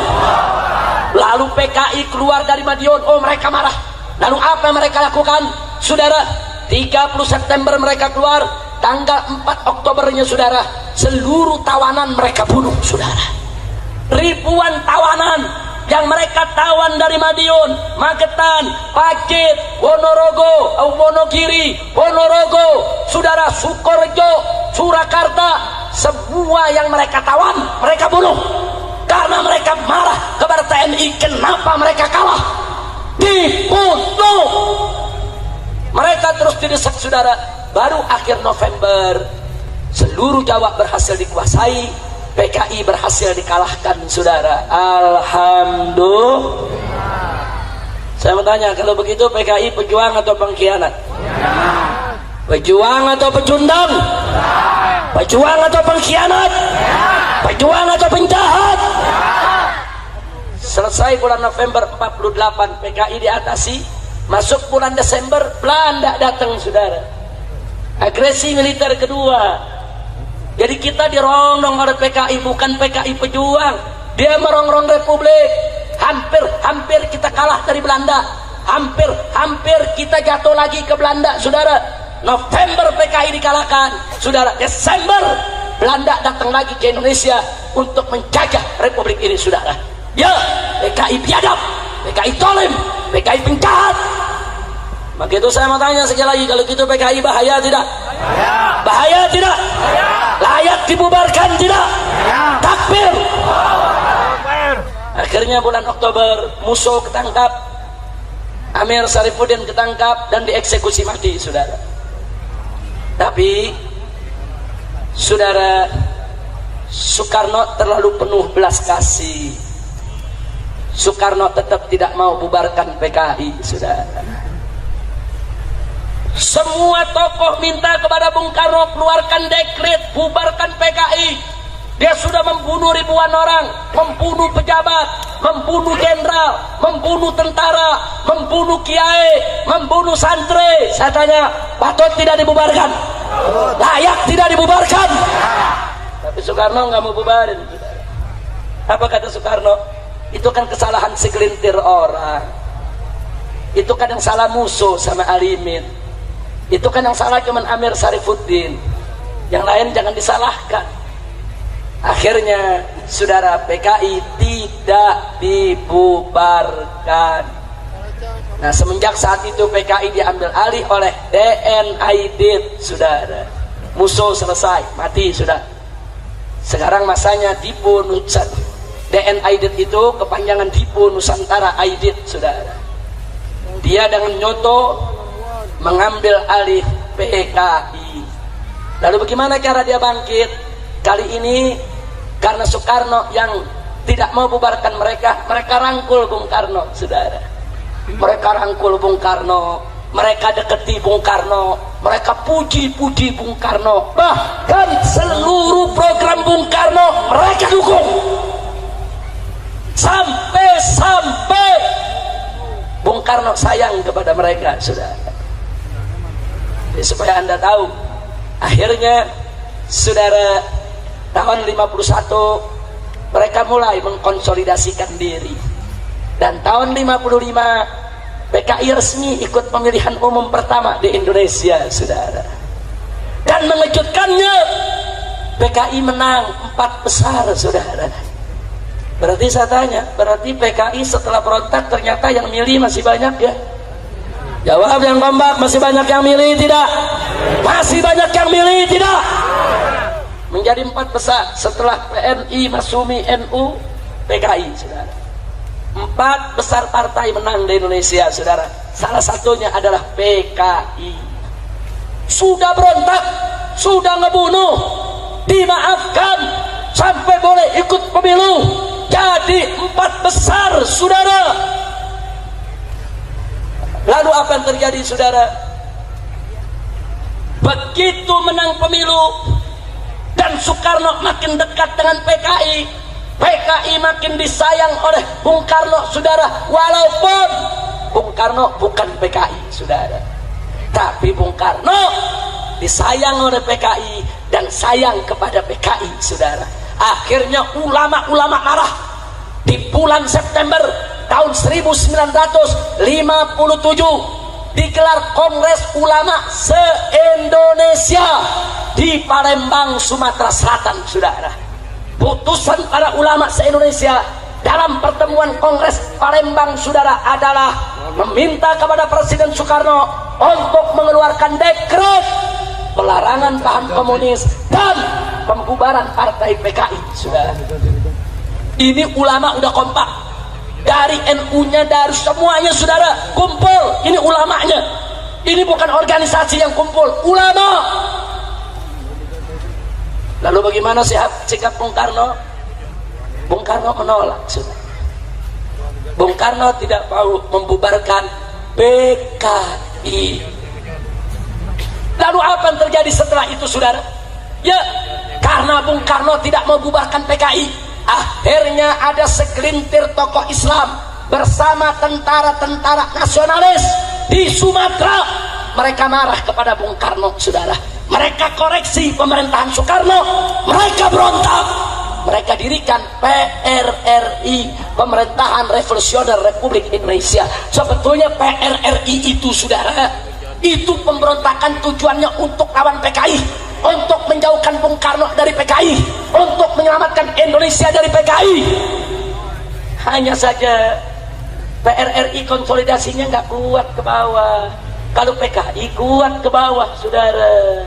Lalu PKI keluar dari Madiun, oh mereka marah. Lalu apa yang mereka lakukan, saudara? 30 September mereka keluar, tanggal 4 Oktobernya, saudara, seluruh tawanan mereka bunuh, saudara. Ribuan tawanan yang mereka tawan dari Madiun, Magetan, Pacet, Wonorogo, Wonogiri, Ponorogo, saudara, Sukorejo, Surakarta, semua yang mereka tawan mereka bunuh. Karena mereka marah kepada TNI, kenapa mereka kalah, dibunuh. Mereka terus didesak, saudara. Baru akhir November seluruh Jawa berhasil dikuasai, PKI berhasil dikalahkan, saudara. Alhamdulillah. Saya mau tanya, kalau begitu PKI pejuang atau pengkhianat? Pejuang atau pecundang? Pejuang atau pengkhianat? Pejuang atau penjahat? Selesai bulan November 48, PKI diatasi. Masuk bulan Desember, Belanda datang, saudara. Agresi militer kedua. Jadi kita dirongrong oleh PKI, bukan PKI pejuang. Dia merongrong Republik. Hampir kita kalah dari Belanda. Hampir kita jatuh lagi ke Belanda, saudara. November PKI dikalahkan, saudara. Desember Belanda datang lagi ke Indonesia untuk menjajah Republik ini, saudara. Ya, PKI biadab, PKI tolim, PKI penjahat. Maka itu saya mau tanya sekali lagi, kalau gitu PKI bahaya tidak? Bahaya tidak? Layak dibubarkan tidak? Takbir. Akhirnya bulan Oktober musuh ketangkap, Amir Syarifuddin ketangkap dan dieksekusi mati, saudara. Tapi saudara, Soekarno terlalu penuh belas kasih. Soekarno tetap tidak mau bubarkan PKI, saudara. Semua tokoh minta kepada Bung Karno keluarkan dekret bubarkan PKI. Dia sudah membunuh ribuan orang, membunuh pejabat, membunuh jenderal, membunuh tentara, membunuh kiai, membunuh santri. Saya tanya, patut tidak dibubarkan? Layak tidak dibubarkan? Tapi Soekarno nggak mau bubarin. Apa kata Soekarno? Itu kan kesalahan segelintir orang. Itu kan yang salah musuh sama Alimin. Itu kan yang salah cuman Amir Syarifuddin. Yang lain jangan disalahkan. Akhirnya saudara, PKI tidak dibubarkan. Nah, semenjak saat itu PKI diambil alih oleh DN Aidit, saudara. Musuh selesai, mati sudah. Sekarang masanya Dipo Nusantara. DN Aidit itu kepanjangan Dipo Nusantara Aidit, saudara. Dia dengan nyoto mengambil alih PKI. Lalu bagaimana cara dia bangkit? Kali ini karena Soekarno yang tidak mau bubarkan mereka rangkul Bung Karno, saudara. Mereka rangkul Bung Karno, mereka deketi Bung Karno, mereka puji-puji Bung Karno. Bahkan seluruh program Bung Karno mereka dukung. Sampai Bung Karno sayang kepada mereka, saudara. Jadi, supaya Anda tahu, akhirnya saudara, tahun 51 mereka mulai mengkonsolidasikan diri, dan tahun 55 PKI resmi ikut pemilihan umum pertama di Indonesia, saudara. Dan mengejutkannya, PKI menang 4 besar, saudara. Berarti saya tanya, berarti PKI setelah berontak ternyata yang milih masih banyak ya? Jawab yang kompak, masih banyak yang milih tidak? Masih banyak yang milih tidak? Menjadi 4 besar setelah PNI, Masumi, NU, PKI, saudara. 4 besar partai menang di Indonesia, saudara. Salah satunya adalah PKI. Sudah berontak, sudah ngebunuh, dimaafkan, sampai boleh ikut pemilu, jadi 4 besar, saudara. Lalu apa yang terjadi, saudara? Begitu menang pemilu dan Soekarno makin dekat dengan PKI, PKI makin disayang oleh Bung Karno, saudara. Walaupun Bung Karno bukan PKI, saudara, tapi Bung Karno disayang oleh PKI dan sayang kepada PKI, saudara. Akhirnya ulama-ulama marah. Di bulan September tahun 1957 digelar Kongres Ulama se-Indonesia di Palembang, Sumatera Selatan, saudara. Putusan para ulama se-Indonesia dalam pertemuan Kongres Palembang, saudara, adalah meminta kepada Presiden Soekarno untuk mengeluarkan dekret pelarangan paham komunis dan pembubaran partai PKI, saudara. Ini ulama udah kompak, dari NU-nya, dari semuanya, saudara, kumpul. Ini ulamanya, ini bukan organisasi yang kumpul, ulama. Lalu bagaimana sikap Bung Karno? Bung Karno menolak, saudara. Bung Karno tidak mau membubarkan PKI. Lalu apa yang terjadi setelah itu, saudara? Ya, karena Bung Karno tidak mau membubarkan PKI, akhirnya ada segelintir tokoh Islam bersama tentara-tentara nasionalis di Sumatera. Mereka marah kepada Bung Karno, saudara. Mereka koreksi pemerintahan Soekarno, mereka berontak. Mereka dirikan PRRI, Pemerintahan Revolusioner Republik Indonesia. Sebetulnya PRRI itu, saudara, itu pemberontakan tujuannya untuk lawan PKI, untuk menjauhkan Bung Karno dari PKI, untuk menyelamatkan Indonesia dari PKI. Hanya saja PRRI konsolidasinya nggak kuat ke bawah. Kalau PKI kuat ke bawah, saudara.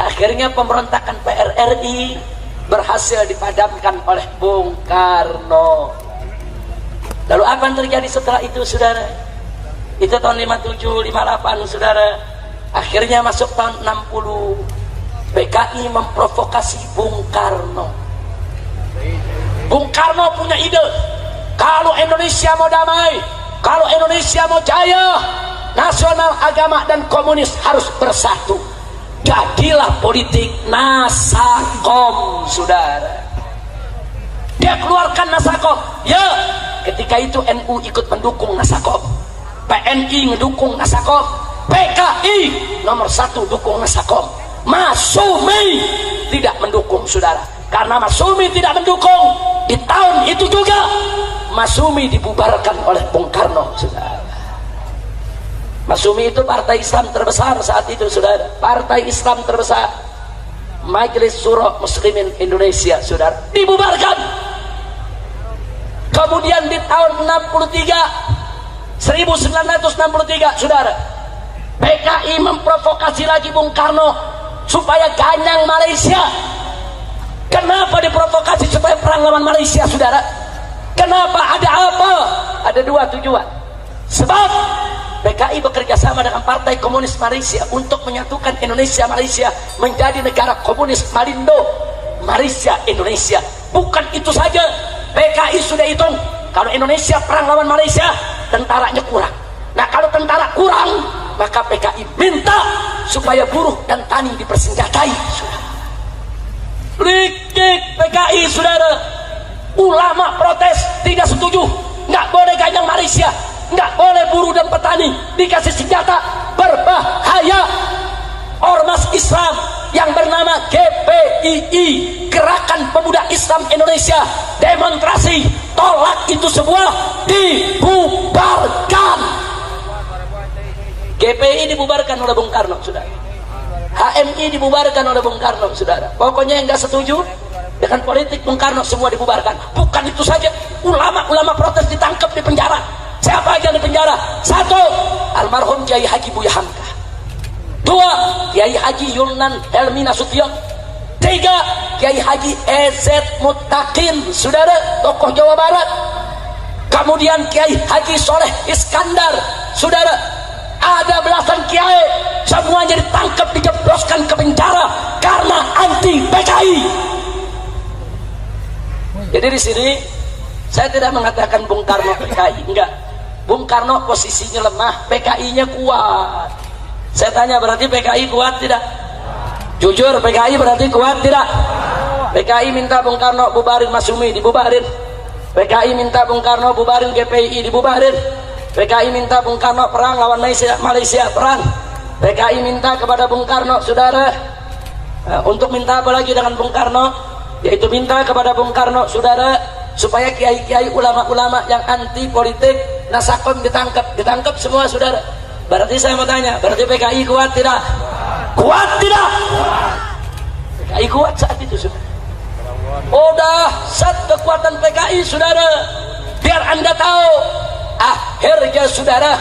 Akhirnya pemberontakan PRRI berhasil dipadamkan oleh Bung Karno. Lalu apa yang terjadi setelah itu, saudara? Itu tahun 57, 58 saudara. Akhirnya masuk tahun 60, PKI memprovokasi Bung Karno. Bung Karno punya ide, kalau Indonesia mau damai, kalau Indonesia mau jaya, nasional, agama, dan komunis harus bersatu. Jadilah politik Nasakom, saudara. Dia keluarkan Nasakom. Ya, ketika itu NU ikut mendukung Nasakom, PNI mendukung Nasakom, PKI nomor 1 dukung Nasakom. Masumi tidak mendukung, saudara. Karena Masumi tidak mendukung, di tahun itu juga Masumi dibubarkan oleh Bung Karno, saudara. Masumi itu partai Islam terbesar saat itu, saudara. Partai Islam terbesar, Majelis Syuro Muslimin Indonesia, saudara, dibubarkan. Kemudian di tahun 1963, saudara, PKI memprovokasi lagi Bung Karno supaya ganyang Malaysia. Kenapa diprovokasi supaya perang lawan Malaysia, saudara? Kenapa? Ada apa? Ada 2 tujuan. Sebab PKI bekerja sama dengan Partai Komunis Malaysia untuk menyatukan Indonesia Malaysia menjadi negara komunis Malindo Malaysia Indonesia. Bukan itu saja, PKI sudah hitung kalau Indonesia perang lawan Malaysia, tentaranya kurang. Nah, kalau tentara kurang, maka PKI minta supaya buruh dan tani dipersenjatai, saudara. Rikik PKI, saudara. Ulama protes, tidak setuju, nggak boleh ganyang Malaysia, nggak boleh buruh dan petani dikasih senjata, berbahaya. Ormas Islam yang bernama GPII, Gerakan Pemuda Islam Indonesia, demonstrasi tolak itu semua, dibubarkan. GPI dibubarkan oleh Bung Karno, saudara. HMI dibubarkan oleh Bung Karno, saudara. Pokoknya yang nggak setuju dengan politik Bung Karno semua dibubarkan. Bukan itu saja, ulama-ulama protes ditangkap, di penjara. Siapa aja di penjara? 1, almarhum Kiai Haji Buya Hamka. 2, Kiai Haji Yunan Helmi Nasution. 3, Kiai Haji EZ Mutakin, saudara, tokoh Jawa Barat. Kemudian Kiai Haji Soleh Iskandar, saudara. Ada belasan kiai, semuanya ditangkap, dijebloskan ke penjara karena anti PKI. Jadi di sini saya tidak mengatakan Bung Karno PKI, enggak. Bung Karno posisinya lemah, PKI-nya kuat. Saya tanya, berarti PKI kuat tidak? Jujur, PKI berarti kuat tidak? PKI minta Bung Karno bubarin Masumi, dibubarin. PKI minta Bung Karno bubarin GPI, dibubarin. PKI minta Bung Karno perang lawan Malaysia, perang. PKI minta kepada Bung Karno, saudara, untuk minta apa lagi dengan Bung Karno? Yaitu minta kepada Bung Karno, saudara, supaya kiai-kiai, ulama-ulama yang anti politik Nasakom ditangkap semua, saudara. Berarti saya mau tanya, berarti PKI kuat tidak? Kuat tidak? PKI kuat saat itu, saudara. Oh, dahsyat kekuatan PKI, saudara. Biar Anda tahu, akhirnya, saudara,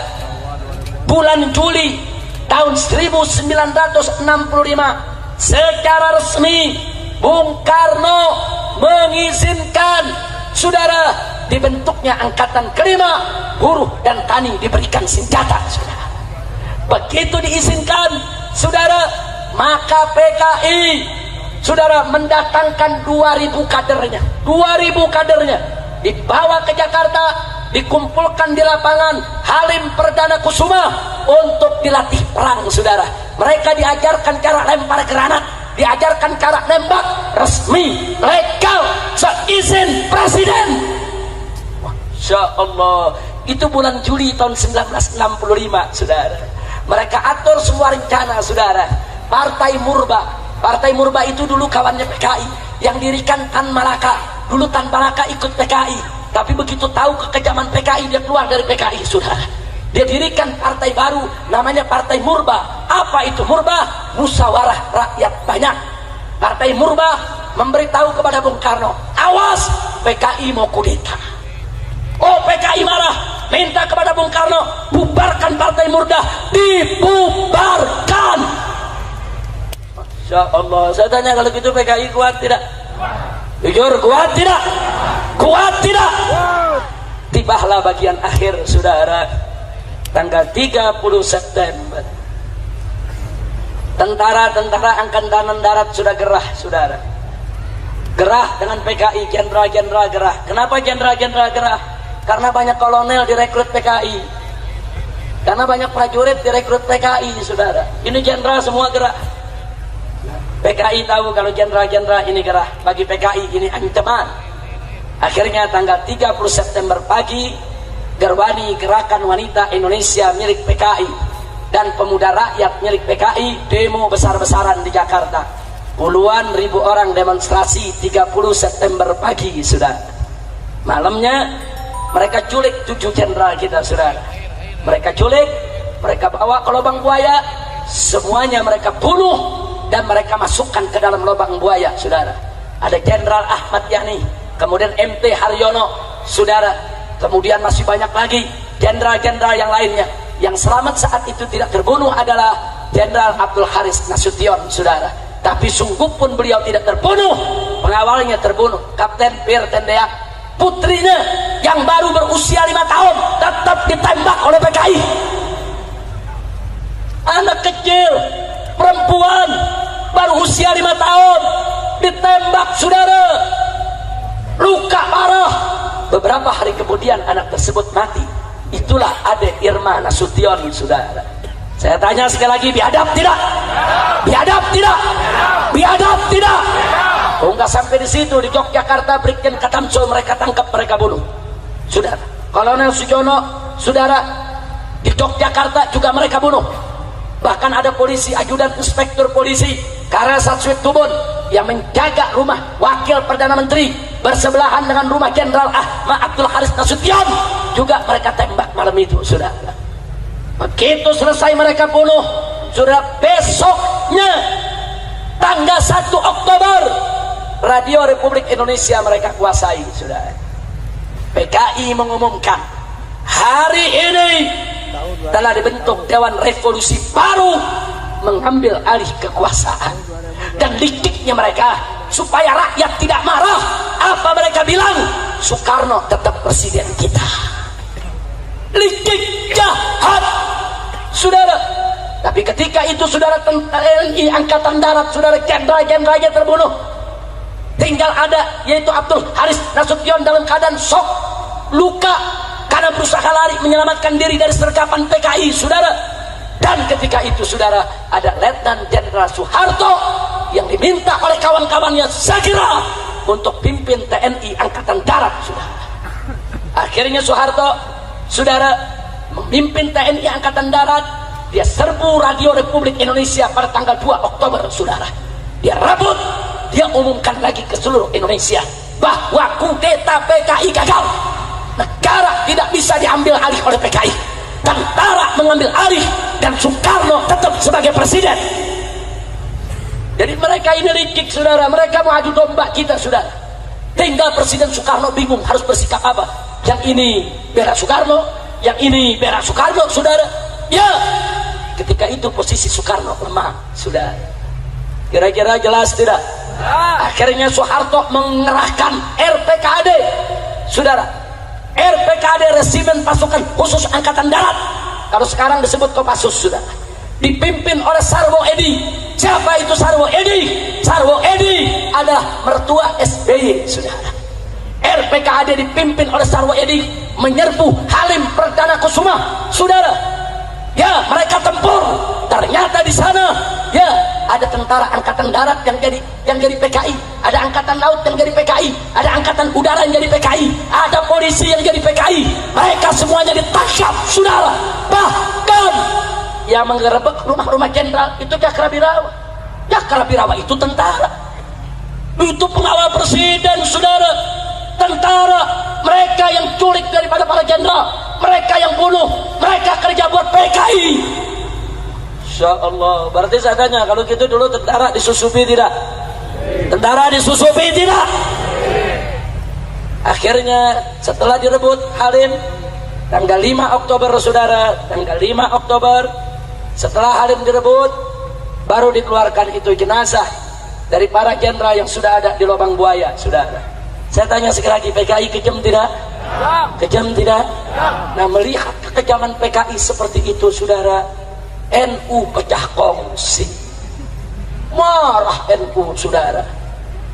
bulan Juli tahun 1965 secara resmi Bung Karno mengizinkan, saudara, dibentuknya angkatan kelima, buruh dan tani diberikan senjata, saudara. Begitu diizinkan, saudara, maka PKI, saudara, mendatangkan 2000 kadernya, 2000 kadernya dibawa ke Jakarta, dikumpulkan di lapangan Halim Perdana Kusuma untuk dilatih perang, saudara. Mereka diajarkan cara lempar granat, diajarkan cara nembak, resmi, legal, seizin presiden. Masya Allah. Itu bulan Juli tahun 1965, saudara. Mereka atur semua rencana, saudara. Partai Murba itu dulu kawannya PKI, yang dirikan Tan Malaka. Dulu Tan Malaka ikut PKI, tapi begitu tahu kekejaman PKI, dia keluar dari PKI, saudara. Dia dirikan partai baru, namanya Partai Murba. Apa itu Murba? Musyawarah Rakyat Banyak. Partai Murba memberitahu kepada Bung Karno, awas, PKI mau kudeta. Oh, PKI marah, minta kepada Bung Karno, bubarkan Partai Murba. Dibubarkan. Masya Allah. Saya tanya, kalau gitu PKI kuat tidak? Jujur, kuat tidak? Kuat tidak? Tibalah bagian akhir, saudara. tanggal 30 September. Tentara-tentara Angkatan Darat sudah gerah, saudara. Gerah dengan PKI, jenderal-jenderal gerah. Kenapa jenderal-jenderal gerah? Karena banyak kolonel direkrut PKI. Karena banyak prajurit direkrut PKI, saudara. Ini jenderal semua gerah. PKI tahu kalau jenderal-jenderal ini gerah. Bagi PKI ini ancaman. Akhirnya tanggal 30 September pagi, Gerwani Gerakan Wanita Indonesia milik PKI dan Pemuda Rakyat milik PKI demo besar-besaran di Jakarta. Puluhan ribu orang demonstrasi 30 September pagi, saudara. Malamnya mereka culik 7 jenderal kita, saudara. Mereka culik, mereka bawa ke lubang buaya, semuanya mereka bunuh dan mereka masukkan ke dalam lubang buaya, saudara. Ada Jenderal Ahmad Yani, kemudian MT Haryono, saudara. Kemudian masih banyak lagi jenderal-jenderal yang lainnya. Yang selamat saat itu tidak terbunuh adalah Jenderal Abdul Haris Nasution, saudara. Tapi sungguh pun beliau tidak terbunuh. Pengawalnya terbunuh, Kapten Pierre Tendeak. Putrinya yang baru berusia 5 tahun tetap ditembak oleh PKI. Anak kecil, perempuan baru usia 5 tahun ditembak, saudara. Luka parah. Beberapa hari kemudian anak tersebut mati. Itulah adik Irma Nasution, saudara. Saya tanya sekali lagi, biadab tidak? Biadab tidak? Biadab tidak? Oh, enggak sampai di situ. Di Yogyakarta, Brigjen Katamso mereka tangkap, mereka bunuh, saudara. Kolonel Sujono, saudara, di Yogyakarta juga mereka bunuh. Bahkan ada polisi, ajudan inspektur polisi Karasatsuit Tubun yang menjaga rumah wakil Perdana Menteri bersebelahan dengan rumah Jenderal Ahmad Abdul Haris Nasution, juga mereka tembak malam itu, saudara. Begitu selesai mereka bunuh, saudara, besoknya tanggal 1 Oktober Radio Republik Indonesia mereka kuasai, saudara. PKI mengumumkan hari ini telah dibentuk Dewan Revolusi baru mengambil alih kekuasaan. Dan liciknya mereka supaya rakyat tidak marah, apa mereka bilang? Soekarno tetap presiden kita. Licik, jahat, saudara. Tapi ketika itu, saudara, TNI Angkatan Darat, saudara, jenderal-jenderalnya terbunuh. Tinggal ada, yaitu Abdul Haris Nasution dalam keadaan shock, luka, karena berusaha lari menyelamatkan diri dari sergapan PKI, saudara. Dan ketika itu, saudara, ada Letnan Jenderal Soeharto yang diminta oleh kawan-kawannya segera untuk pimpin TNI Angkatan Darat, saudara. Akhirnya Soeharto, saudara, memimpin TNI Angkatan Darat. Dia serbu Radio Republik Indonesia pada tanggal 2 Oktober, saudara. Dia rebut, dia umumkan lagi ke seluruh Indonesia bahwa kudeta PKI gagal. Negara tidak bisa diambil alih oleh PKI. Tentara mengambil alih dan Soekarno tetap sebagai presiden. Jadi mereka ini licik, saudara. Mereka mau adu domba kita, saudara. Tinggal Presiden Soekarno bingung harus bersikap apa. Yang ini bela Soekarno, yang ini bela Soekarno, saudara. Ya, ketika itu posisi Soekarno lemah, saudara. Kira-kira jelas tidak? Akhirnya Soeharto mengerahkan RPKAD, saudara. RPKAD, Resimen Pasukan Khusus Angkatan Darat, kalau sekarang disebut Kopassus, saudara. Dipimpin oleh Sarwo Edi. Siapa itu Sarwo Edi? Sarwo Edi adalah mertua SBY, saudara. RPKAD dipimpin oleh Sarwo Edi menyerbu Halim Perdana Kusuma, saudara. Ya, mereka tempur. Ternyata di sana, ya, ada tentara Angkatan Darat yang jadi PKI, ada Angkatan Laut yang jadi PKI, ada Angkatan Udara yang jadi PKI, ada polisi yang jadi PKI. Mereka semuanya ditangkap, saudara. Bahkan yang menggerebek rumah-rumah jenderal itu Cakrabirawa. Cakrabirawa itu tentara, itu pengawal presiden, saudara. Tentara, mereka yang culik daripada para jenderal, mereka yang bunuh, mereka kerja buat PKI. Insya Allah. Berarti saya tanya, kalau gitu dulu tentara disusupi tidak? Tentara disusupi tidak? Akhirnya setelah direbut Halim tanggal 5 Oktober, saudara, tanggal 5 Oktober setelah Halim direbut, baru dikeluarkan itu jenazah dari para jenderal yang sudah ada di lubang buaya, saudara. Saya tanya sekali lagi, PKI kejam tidak? Kejam tidak? Nah, melihat kekejaman PKI seperti itu, saudara, NU pecah kongsi. Marah NU, saudara.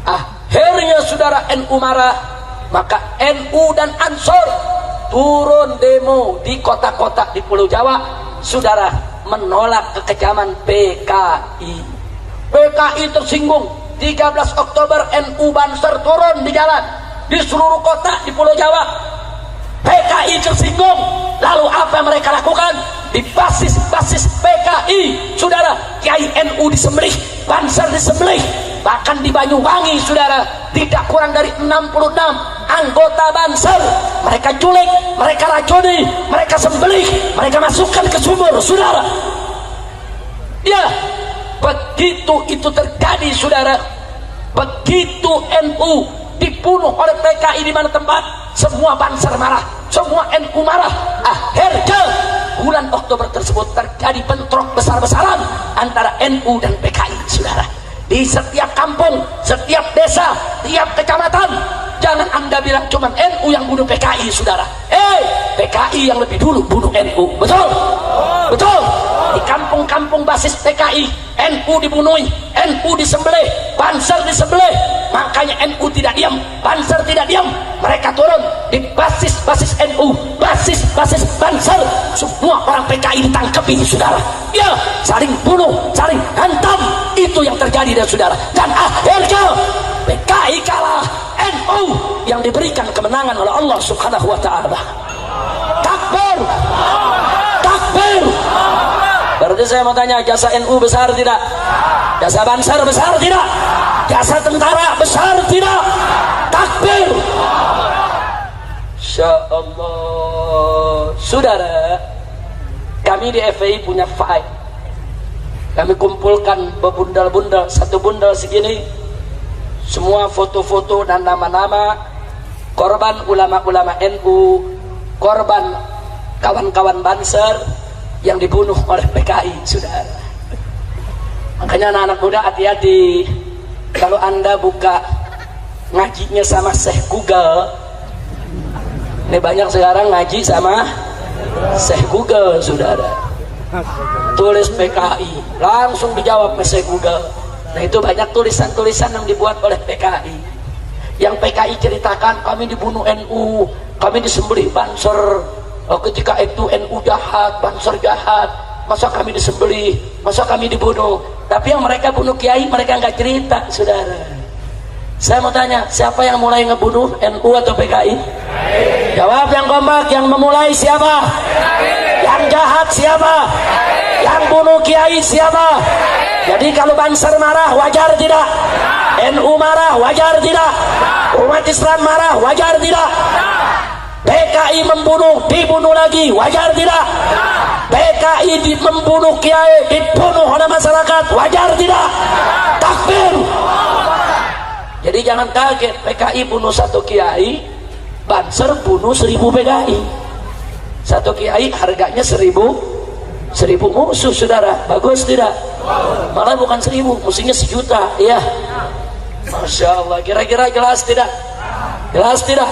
Akhirnya saudara NU marah, maka NU dan Ansor turun demo di kota-kota di Pulau Jawa, saudara, menolak kekejaman PKI. PKI tersinggung. 13 Oktober NU Banser turun di jalan di seluruh kota di Pulau Jawa. PKI tersinggung. Lalu apa yang mereka lakukan? Di basis-basis PKI, saudara, Kiai NU disembelih, Banser disembelih. Bahkan di Banyuwangi, saudara, tidak kurang dari 66 anggota Banser mereka culik, mereka racuni, mereka sembelih, mereka masukkan ke sumur, saudara. Ya, begitu itu terjadi, saudara. Begitu NU dibunuh oleh PKI di mana tempat, semua Banser marah, semua NU marah. Akhirnya bulan Oktober tersebut terjadi bentrok besar-besaran antara NU dan PKI, saudara. Di setiap kampung, setiap desa, tiap kecamatan. Jangan Anda bilang cuma NU yang bunuh PKI, saudara. PKI yang lebih dulu bunuh NU. Betul? Betul. Di kampung-kampung basis PKI, NU dibunuhi, NU disembelih, Banser disembelih. Makanya NU tidak diam, Banser tidak diam. Mereka turun di basis-basis NU, basis-basis Banser. Semua orang PKI ditangkapi, saudara. Ya, saling bunuh, saling hantam. Itu yang terjadi, dan saudara. Dan akhirnya PKI kalah, NU yang diberikan kemenangan oleh Allah Subhanahu wa Ta'ala. Takbir, takbir. Berarti saya mau tanya, jasa NU besar tidak? Jasa Banser besar tidak? Jasa tentara besar tidak? Takbir. Insya Allah, saudara, kami di FPI punya file. Kami kumpulkan bebundal-bundal, satu bundal segini, semua foto-foto dan nama-nama korban ulama-ulama NU, korban kawan-kawan Banser yang dibunuh oleh PKI, saudara. Makanya anak-anak muda hati-hati kalau Anda buka ngajinya sama Syekh Google. Ini banyak sekarang ngaji sama Syekh Google, saudara. Tulis PKI, langsung dijawab ke Syekh Google. Nah, itu banyak tulisan-tulisan yang dibuat oleh PKI. Yang PKI ceritakan, kami dibunuh NU, kami disembelih Banser. Ketika itu NU jahat, Banser jahat, masa kami disembelih, masa kami dibunuh. Tapi yang mereka bunuh kiai, mereka nggak cerita, saudara. Saya mau tanya, siapa yang mulai ngebunuh, NU atau PKI? Jawab yang kompak. Yang memulai siapa? Yang jahat siapa? Yang bunuh kiai siapa? Jadi kalau Banser marah, wajar tidak? NU marah, wajar tidak? Umat Islam marah, wajar tidak? PKI membunuh, dibunuh lagi, wajar tidak? PKI membunuh kiai, dibunuh oleh masyarakat, wajar tidak? Takbir. Jadi jangan kaget, PKI bunuh satu kiai, Banser bunuh 1000 PKI. Satu kiai harganya 1000 musuh, saudara. Bagus tidak? Malah bukan 1000, musuhnya 1.000.000. Ya, Masya Allah. Kira-kira jelas tidak? Jelas tidak?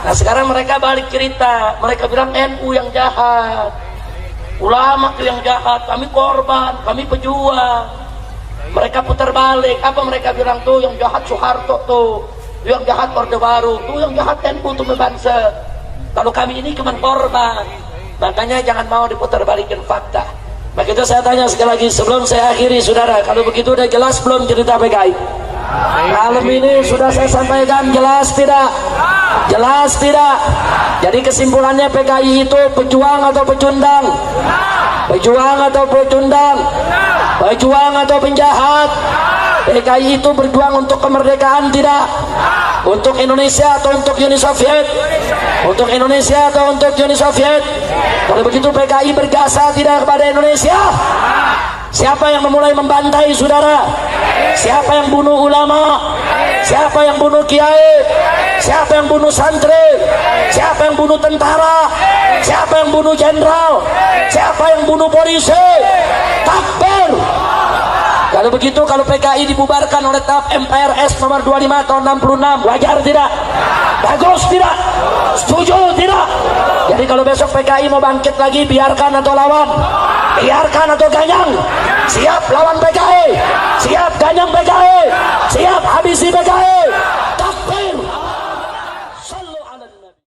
Nah, sekarang mereka balik cerita. Mereka bilang NU yang jahat, ulama yang jahat, kami korban, kami pejuang. Mereka putar balik. Apa mereka bilang? Tuh yang jahat Soeharto, tuh yang jahat Orde Baru, tuh yang jahat NU, tuh Banser. Kalau kami ini cuma korban. Makanya jangan mau diputar balikin fakta. Begitu saya tanya sekali lagi sebelum saya akhiri, saudara, kalau begitu udah jelas belum cerita PKI? Malam ini sudah saya sampaikan, jelas tidak? Jelas tidak? Jadi kesimpulannya, PKI itu pejuang atau pecundang? Pejuang atau pecundang? Pejuang atau penjahat? PKI itu berjuang untuk kemerdekaan tidak? Untuk Indonesia atau untuk Uni Soviet? Untuk Indonesia atau untuk Uni Soviet? Kalau begitu PKI berjasa tidak kepada Indonesia? Siapa yang memulai membantai, saudara? Siapa yang bunuh ulama? Siapa yang bunuh kiai? Siapa yang bunuh santri? Siapa yang bunuh tentara? Siapa yang bunuh jenderal? Siapa yang bunuh polisi? Takbir. Kalau begitu, kalau PKI dibubarkan oleh TAP MPRS nomor 25 tahun 66, wajar tidak? Bagus tidak? Setuju tidak? Jadi kalau besok PKI mau bangkit lagi, biarkan atau lawan? Biarkan atau ganyang? Siap lawan PKI? Siap ganyang PKI? Siap habisi PKI?